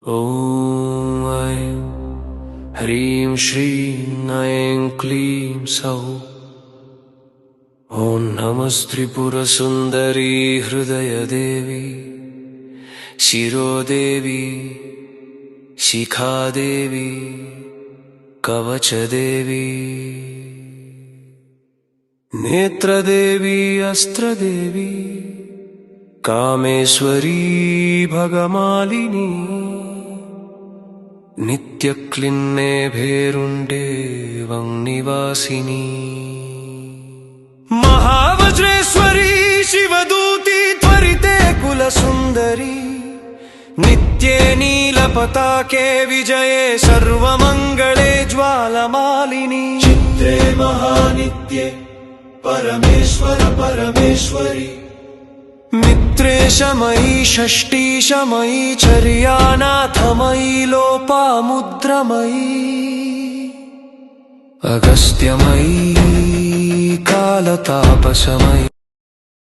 ॐ ऐं ह्रीं श्रीं ऐं क्लीं सौः। ॐ नमस्त्रिपुरसुन्दरी हृदयदेवी शिरोदेवी शिखादेवी कवचदेवी नेत्रदेवी अस्त्रदेवी कामेश्वरी भगमालिनी नित्यक्लिन्ने भेरुण्डे वंनिवासिनी महावज्रेश्वरी शिवदूती त्वरिते कुलसुन्दरी नित्ये नीलपताके विजये सर्वमङ्गले ज्वालमालिनी चित्रे महानित्ये परमेश्वर परमेश्वरी मित्रेशमयी षष्ठीशमयी चर्यानाथमयी लोपामुद्रमयी अगस्त्यमयी कालतापसमयी।